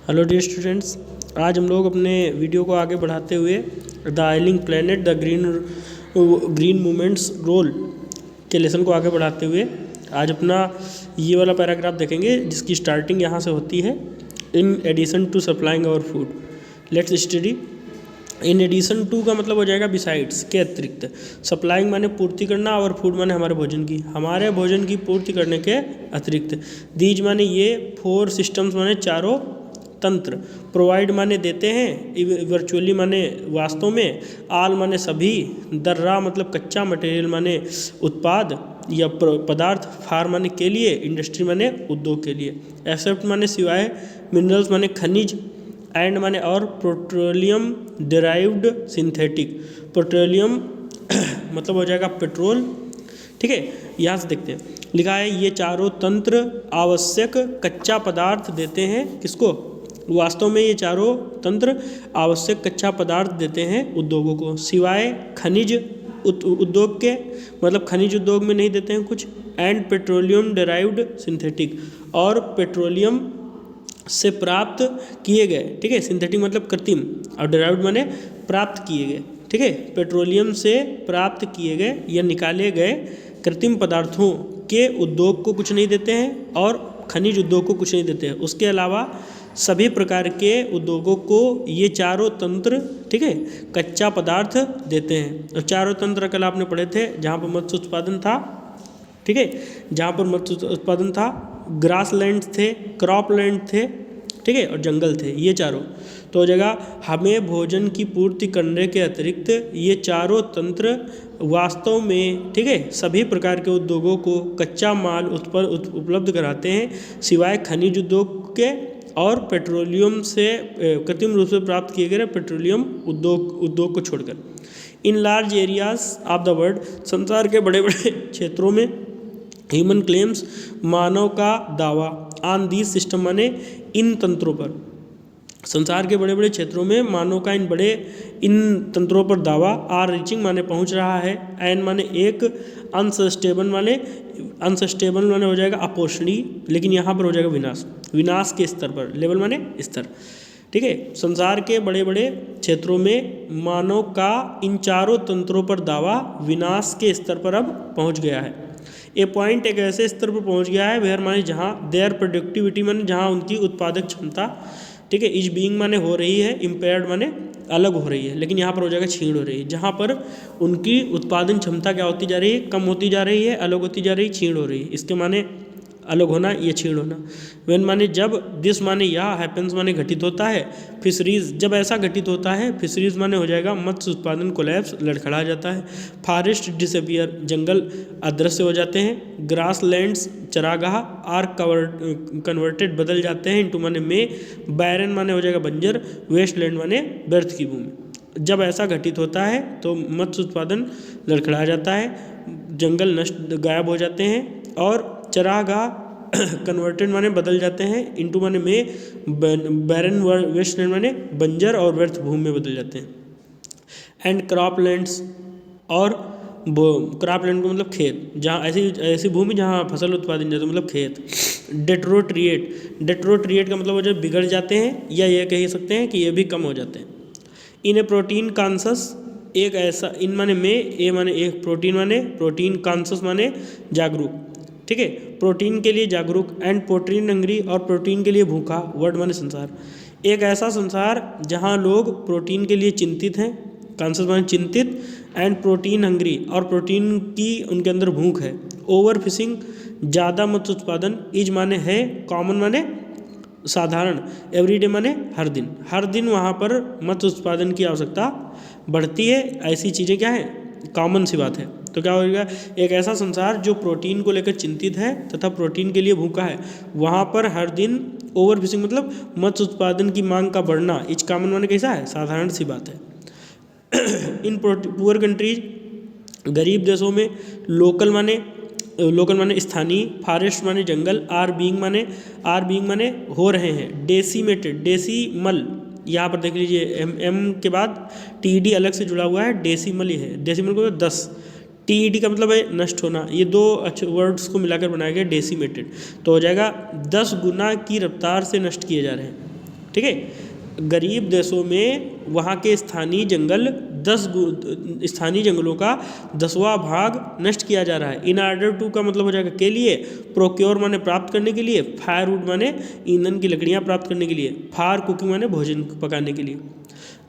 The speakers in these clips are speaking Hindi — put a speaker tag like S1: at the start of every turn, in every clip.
S1: हेलो डियर स्टूडेंट्स, आज हम लोग अपने वीडियो को आगे बढ़ाते हुए the ailing planet the green movements role के लेसन को आगे बढ़ाते हुए आज अपना ये वाला पैराग्राफ देखेंगे जिसकी स्टार्टिंग यहाँ से होती है। In addition to supplying our food, let's study. In addition to का मतलब हो जाएगा बिसाइड्स, के अतिरिक्त। सप्लाइंग माने पूर्ति करना और फूड माने हमारे भोजन की पूर्ति करने के अतिरिक्त। दीज माने ये, फोर सिस्टम्स माने चारों तंत्र, प्रोवाइड माने देते हैं, वर्चुअली माने वास्तव में, आल माने सभी, दर्रा मतलब कच्चा, मटेरियल माने उत्पाद या पदार्थ, फार माने के लिए, इंडस्ट्री माने उद्योग के लिए, एक्सेप्ट माने सिवाय, मिनरल्स माने खनिज, एंड माने और, पेट्रोलियम डिराइव्ड सिंथेटिक, पेट्रोलियम मतलब हो जाएगा पेट्रोल। ठीक है, यहाँ से देखते हैं, लिखा है ये चारों तंत्र आवश्यक कच्चा पदार्थ देते हैं। किसको? वास्तव में ये चारों तंत्र आवश्यक कच्चा पदार्थ देते हैं उद्योगों को, सिवाय खनिज उद्योग के, मतलब खनिज उद्योग में नहीं देते हैं कुछ, एंड पेट्रोलियम डिराइव्ड सिंथेटिक, और पेट्रोलियम से प्राप्त किए गए, ठीक है, सिंथेटिक मतलब कृत्रिम, और डिराइव्ड माने प्राप्त किए गए, ठीक है, पेट्रोलियम से प्राप्त किए गए या निकाले गए कृत्रिम पदार्थों के उद्योग को कुछ नहीं देते हैं और खनिज उद्योग को कुछ नहीं देते हैं। उसके अलावा सभी प्रकार के उद्योगों को ये चारों तंत्र, ठीक है, कच्चा पदार्थ देते हैं। और चारों तंत्र कल आपने पढ़े थे, जहाँ पर मत्स्य उत्पादन था, ठीक है, जहाँ पर मत्स्य उत्पादन था, ग्रास लैंड थे, क्रॉप लैंड थे, ठीक है, और जंगल थे, ये चारों। तो जगह हमें भोजन की पूर्ति करने के अतिरिक्त ये चारों तंत्र वास्तव में, ठीक है, सभी प्रकार के उद्योगों को कच्चा माल उपलब्ध कराते हैं, सिवाय खनिज उद्योग के और पेट्रोलियम से कृत्रिम रूप से प्राप्त किए गए पेट्रोलियम उद्योग को छोड़कर। In large areas of the world, संसार के बड़े बड़े क्षेत्रों में, ह्यूमन क्लेम्स मानव का दावा, ऑन दीज सिस्टम माने इन तंत्रों पर, संसार के बड़े बड़े क्षेत्रों में मानव का इन तंत्रों पर दावा, आर रीचिंग माने पहुंच रहा है, एन माने एक, अनसस्टेबल माने हो जाएगा अपोषणीय, लेकिन यहाँ पर हो जाएगा विनाश के स्तर पर, लेवल माने स्तर, ठीक है। संसार के बड़े बड़े क्षेत्रों में मानव का इन चारों तंत्रों पर दावा विनाश के स्तर पर अब पहुँच गया है। ए पॉइंट एक ऐसे स्तर पर पहुँच गया है वेयर माने जहाँ, देयर प्रोडक्टिविटी माने जहाँ उनकी उत्पादक क्षमता, ठीक है, इज बीइंग माने हो रही है, इम्पेयर्ड माने अलग हो रही है, लेकिन यहाँ पर हो जाएगा छीण हो रही है, जहाँ पर उनकी उत्पादन क्षमता क्या होती जा रही है, कम होती जा रही है, अलग होती जा रही है, छीण हो रही है। इसके माने अलग होना, ये छीण होना। वेन माने जब, दिस माने यह, हैपेंस माने घटित होता है, फिशरीज जब ऐसा घटित होता है, फिशरीज माने हो जाएगा मत्स्य उत्पादन कोलैप्स, लड़खड़ा जाता है, फॉरेस्ट डिसअपियर जंगल अदृश्य हो जाते हैं, ग्रास लैंड्स चरागाह आर कन्वर्टेड बदल जाते हैं, इंटू माने में, बैरन माने हो जाएगा बंजर, वेस्ट लैंड माने व्यर्थ की भूमि। जब ऐसा घटित होता है तो मत्स्य उत्पादन लड़खड़ा जाता है, जंगल नष्ट गायब हो जाते हैं, और चरागाह कन्वर्टेड माने बदल जाते हैं, इंटू माने में, बैरन वेस्टलैंड माने बंजर और व्यर्थ भूमि में बदल जाते हैं, एंड क्रॉप लैंड्स, और क्रॉप लैंड को मतलब खेत, जहाँ ऐसी भूमि जहाँ फसल उत्पादन जाता है, मतलब खेत। डेट्रोट्रिएट का मतलब हो जाए बिगड़ जाते हैं, या ये कह सकते हैं कि ये भी कम हो जाते हैं। इन ए प्रोटीन कॉन्शस, एक ऐसा, इन माने में, ए माने एक, प्रोटीन माने प्रोटीन, कॉन्शस माने जागरूक, ठीक है, प्रोटीन के लिए जागरूक, एंड प्रोटीन हंग्री, और प्रोटीन के लिए भूखा, वर्ड माने संसार। एक ऐसा संसार जहाँ लोग प्रोटीन के लिए चिंतित हैं, कॉन्शस माने चिंतित, एंड प्रोटीन हंग्री, और प्रोटीन की उनके अंदर भूख है। ओवर फिशिंग ज़्यादा मत्स्य उत्पादन, इज माने है, कॉमन माने साधारण, एवरीडे माने हर दिन वहाँ पर मत्स्य उत्पादन की आवश्यकता बढ़ती है। ऐसी चीज़ें क्या है, कॉमन सी बात है। तो क्या होगा, एक ऐसा संसार जो प्रोटीन को लेकर चिंतित है तथा प्रोटीन के लिए भूखा है, वहाँ पर हर दिन ओवर फिशिंग मतलब मत्स्य उत्पादन की मांग का बढ़ना, इच कॉमन माने कैसा है, साधारण सी बात है। इन पुअर कंट्रीज, गरीब देशों में, लोकल माने स्थानीय, फॉरेस्ट माने जंगल, आर बीइंग माने हो रहे हैं, डेसीमेटेड, डेसीमल, यहाँ पर देख लीजिए एम के बाद टी अलग से जुड़ा हुआ है, डेसीमल ये है, डेसीमल को 10, टी का मतलब है नष्ट होना, ये दो वर्ड्स को मिलाकर बनाया गया डेसीमेटेड, तो हो जाएगा 10 गुना की रफ्तार से नष्ट किए जा रहे हैं, ठीक है। गरीब देशों में वहाँ के स्थानीय जंगलों का 10वां भाग नष्ट किया जा रहा है। इन ऑर्डर टू का मतलब हो जाएगा के लिए, प्रोक्योर माने प्राप्त करने के लिए, फायरवुड माने ईंधन की लकड़ियाँ प्राप्त करने के लिए, फार कुकिंग माने भोजन पकाने के लिए।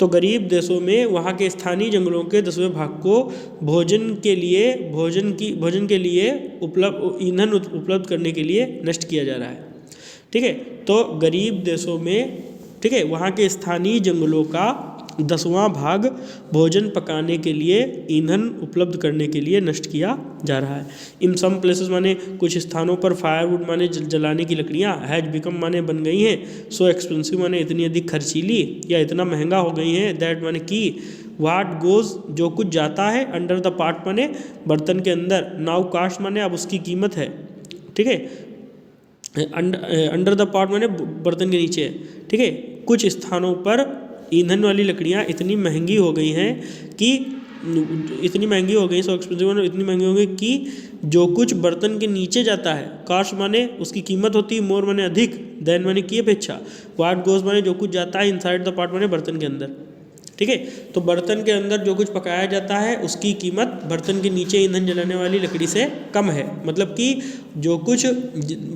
S1: तो गरीब देशों में वहाँ के स्थानीय जंगलों के 10वें भाग को भोजन के लिए ईंधन उपलब्ध करने के लिए नष्ट किया जा रहा है। ठीक है। तो गरीब देशों में, ठीक है, वहाँ के स्थानीय जंगलों का 10वां भाग भोजन पकाने के लिए, ईंधन उपलब्ध करने के लिए नष्ट किया जा रहा है। इन सम प्लेसेस माने कुछ स्थानों पर फायरवुड माने जलाने की लकड़ियाँ हैज बिकम माने बन गई हैं, सो एक्सपेंसिव माने इतनी अधिक खर्चीली या इतना महंगा हो गई हैं, दैट माने कि वाट गोज जो कुछ जाता है, अंडर द पार्ट माने बर्तन के अंदर, नाउ कास्ट माने अब उसकी कीमत है। ठीक है। अंडर द पॉट माने बर्तन के नीचे है। ठीक है। कुछ स्थानों पर ईंधन वाली लकड़ियाँ इतनी महंगी हो गई हैं कि इतनी महंगी हो गई, सो एक्सपेंसिव इतनी महंगी हो गई कि जो कुछ बर्तन के नीचे जाता है, कास्ट माने उसकी कीमत होती है, मोर माने अधिक, देन माने की अपेक्षा, वाट गोज माने जो कुछ जाता है, इनसाइड द पॉट माने बर्तन के अंदर। ठीक है। तो बर्तन के अंदर जो कुछ पकाया जाता है उसकी कीमत बर्तन के नीचे ईंधन जलाने वाली लकड़ी से कम है। मतलब कि जो कुछ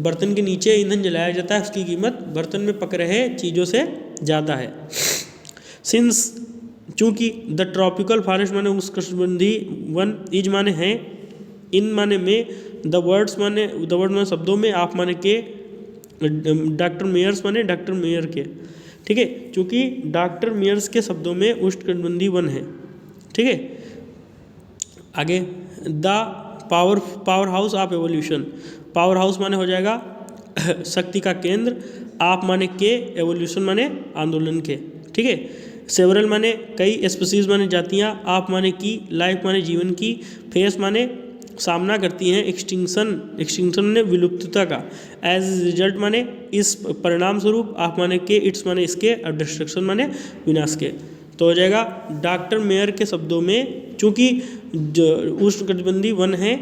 S1: बर्तन के नीचे ईंधन जलाया जाता है उसकी कीमत बर्तन में पक रहे चीज़ों से ज़्यादा है। सिंस चूँकि द ट्रॉपिकल फॉरेस्ट माने उष्णकटिबंधीय वन, इज माने हैं, इन माने में, द वर्ड माने शब्दों में, आप माने के, डॉक्टर मेयर्स माने डॉक्टर मेयर के। ठीक है। चूँकि डॉक्टर मेयर्स के शब्दों में उष्णकटिबंधीय वन है। ठीक है। आगे the power house of evolution, power house माने हो जाएगा शक्ति का केंद्र, आप माने के, एवोल्यूशन माने आंदोलन के। ठीक है। सेवरल माने कई, स्पीसीज माने जातियाँ, आप माने की, लाइफ माने जीवन की, फेस माने सामना करती हैं एक्सटिंक्शन ने विलुप्तता का, एज रिजल्ट माने इस परिणाम स्वरूप, आप माने के, इट्स माने इसके, और डिस्ट्रक्शन माने विनाश के। तो हो जाएगा डॉक्टर मेयर के शब्दों में, चूँकि उष्णकटिबंधीय वन है,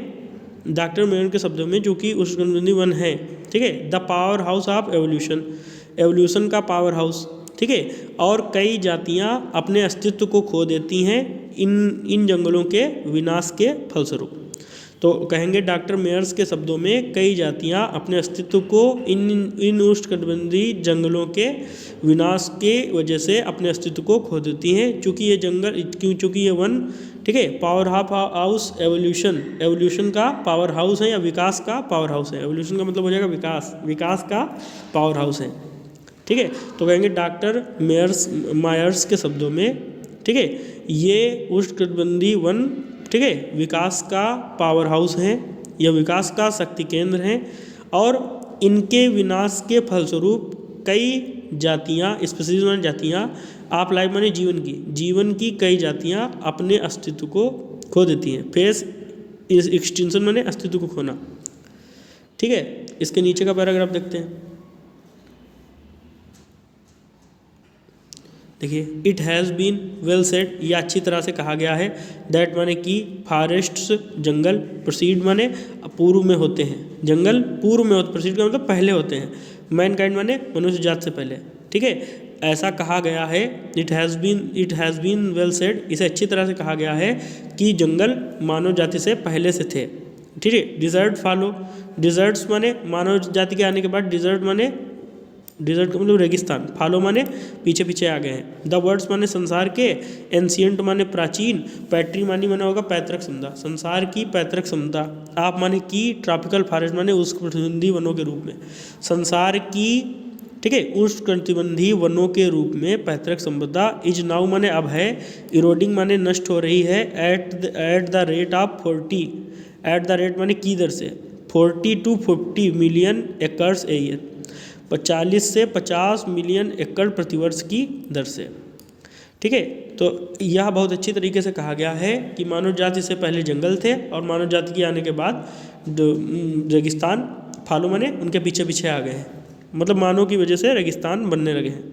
S1: डॉक्टर मेयर के शब्दों में चूँकि उष्णकटिबंधीय वन है। ठीक है। The power house of evolution का पावर हाउस। ठीक है। और कई जातियाँ अपने अस्तित्व को खो देती हैं इन जंगलों के विनाश के फलस्वरूप। तो कहेंगे डॉक्टर मेयर्स के शब्दों में कई जातियां अपने अस्तित्व को इन उष्णकटिबंधीय जंगलों के विनाश के वजह से अपने अस्तित्व को खो देती हैं, चूँकि ये वन, ठीक है, पावर हाउस एवोल्यूशन का पावर हाउस है या विकास का पावर हाउस है। एवोल्यूशन का मतलब हो जाएगा विकास का पावर हाउस है। ठीक है। तो कहेंगे डॉक्टर मायर्स के शब्दों में, ठीक है, ये उष्णकटिबंधीय वन, ठीक है, विकास का पावर हाउस है या विकास का शक्ति केंद्र है, और इनके विनाश के फलस्वरूप कई जातियाँ, स्पीसीज माने जातियाँ, आप लाइफ माने जीवन की कई जातियाँ अपने अस्तित्व को खो देती हैं। फेस एक्सटिंक्शन माने अस्तित्व को खोना। ठीक है। इसके नीचे का पैराग्राफ देखते हैं। देखिए, it has been well said, यह अच्छी तरह से कहा गया है, दैट माने कि फॉरेस्ट्स जंगल, प्रोसीड माने पूर्व में होते हैं, जंगल पूर्व में होते, प्रोसीड का मतलब पहले होते हैं, मैनकाइंड माने मनुष्य जात से पहले। ठीक है। ऐसा कहा गया है, it has been well said, इसे अच्छी तरह से कहा गया है कि जंगल मानव जाति से पहले से थे। ठीक है। डिजर्ट फॉलो, डिजर्ट्स माने मानव जाति के आने के बाद, डिजर्ट का मतलब रेगिस्तान, फॉलो माने पीछे पीछे आ गए हैं। द वर्ड्स माने संसार के, एंशियंट माने प्राचीन, पैट्रीमानी माने होगा पैतृक समुदाय, संसार की पैतृक समुदाय, आप माने की, ट्रॉपिकल फॉरेस्ट माने उष्णकटिबंधीय वनों के रूप में, संसार की, ठीक है, उष्णकटिबंधीय वनों के रूप में पैतृक संपदा, इज नाउ माने अब है, इरोडिंग माने नष्ट हो रही है, at the rate of 40, at the rate माने की दर से, 40 to 50 million acres a year, 40 से 50 मिलियन एकड़ प्रतिवर्ष की दर से। ठीक है। तो यह बहुत अच्छी तरीके से कहा गया है कि मानव जाति से पहले जंगल थे और मानव जाति के आने के बाद रेगिस्तान, फॉलो माने उनके पीछे पीछे आ गए हैं, मतलब मानव की वजह से रेगिस्तान बनने लगे हैं।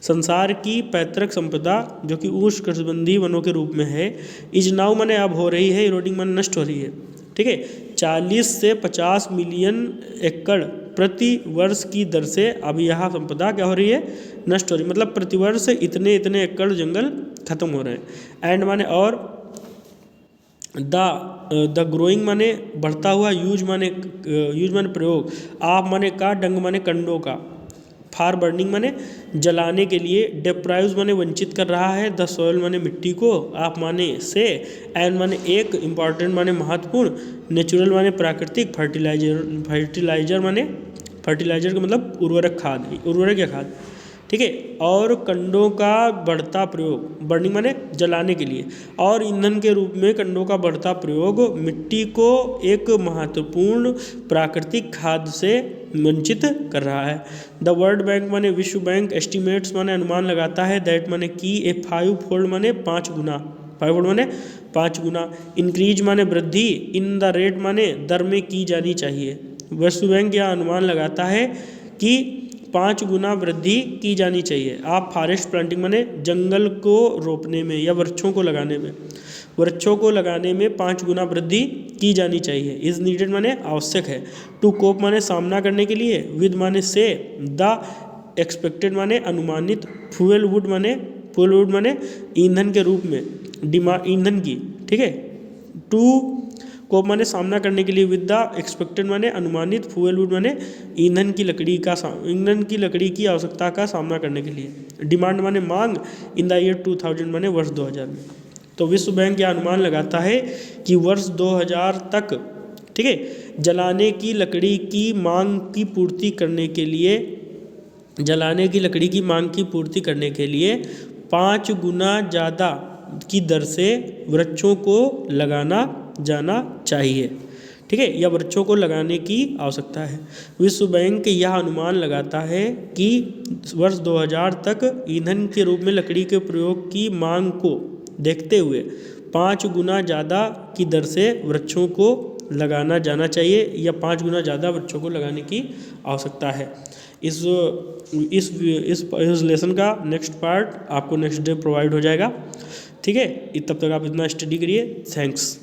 S1: संसार की पैतृक संपदा जो कि उष्णकटिबंधीय वनों के रूप में है, इज नाउ माने अब हो रही है, इरोडिंग माने नष्ट हो रही है। ठीक है। 40 से 50 मिलियन एकड़ प्रति वर्ष की दर से अब यह संपदा क्या हो रही है, नष्ट हो रही है। मतलब प्रतिवर्ष इतने इतने एकड़ जंगल खत्म हो रहे हैं। एंड माने और द ग्रोइंग माने बढ़ता हुआ, यूज माने प्रयोग, आप माने का, डंग माने कंडों का, फार बर्निंग माने जलाने के लिए, डेप्राइव्स माने वंचित कर रहा है, द सॉइल माने मिट्टी को, आप माने से, एंड माने एक, इम्पॉर्टेंट माने महत्वपूर्ण, नेचुरल माने प्राकृतिक, फर्टिलाइजर माने फर्टिलाइजर का मतलब उर्वरक खाद, उर्वरक या खाद, ठीक है। और कंडों का बढ़ता प्रयोग, बर्निंग माने जलाने के लिए, और ईंधन के रूप में कंडों का बढ़ता प्रयोग मिट्टी को एक महत्वपूर्ण प्राकृतिक खाद्य से वंचित कर रहा है। द वर्ल्ड बैंक माने विश्व बैंक, एस्टिमेट्स माने अनुमान लगाता है, दैट माने की, ए 5 फोल्ड माने 5 गुना, 5 फोल्ड माने 5 गुना, इंक्रीज माने वृद्धि, इन द रेट माने दर में की जानी चाहिए। विश्व बैंक यह अनुमान लगाता है कि 5 गुना वृद्धि की जानी चाहिए। आप फॉरेस्ट प्लांटिंग माने जंगल को रोपने में या वृक्षों को लगाने में 5 गुना वृद्धि की जानी चाहिए। इज नीडेड माने आवश्यक है। टू कोप माने सामना करने के लिए, विद माने से, द एक्सपेक्टेड माने अनुमानित, फ्यूल वुड माने ईंधन के रूप में, ईंधन की, ठीक है। टू कोप माने सामना करने के लिए, विद द एक्सपेक्टेड माने अनुमानित, फ्यूल वुड माने ईंधन की लकड़ी की आवश्यकता का सामना करने के लिए, डिमांड माने मांग, इन द ईयर 2000 माने वर्ष 2000 में। तो विश्व बैंक यह अनुमान लगाता है कि वर्ष 2000 तक, ठीक है, जलाने की लकड़ी की मांग की पूर्ति करने के लिए 5 गुना ज़्यादा की दर से वृक्षों को लगाना जाना चाहिए, ठीक है, या वृक्षों को लगाने की आवश्यकता है। विश्व बैंक यह अनुमान लगाता है कि वर्ष 2000 तक ईंधन के रूप में लकड़ी के प्रयोग की मांग को देखते हुए 5 गुना ज़्यादा की दर से वृक्षों को लगाना जाना चाहिए, या 5 गुना ज़्यादा वृक्षों को लगाने की आवश्यकता है। इस लेसन का नेक्स्ट पार्ट आपको नेक्स्ट डे प्रोवाइड हो जाएगा, ठीक है। तब तक आप इतना स्टडी करिए। थैंक्स।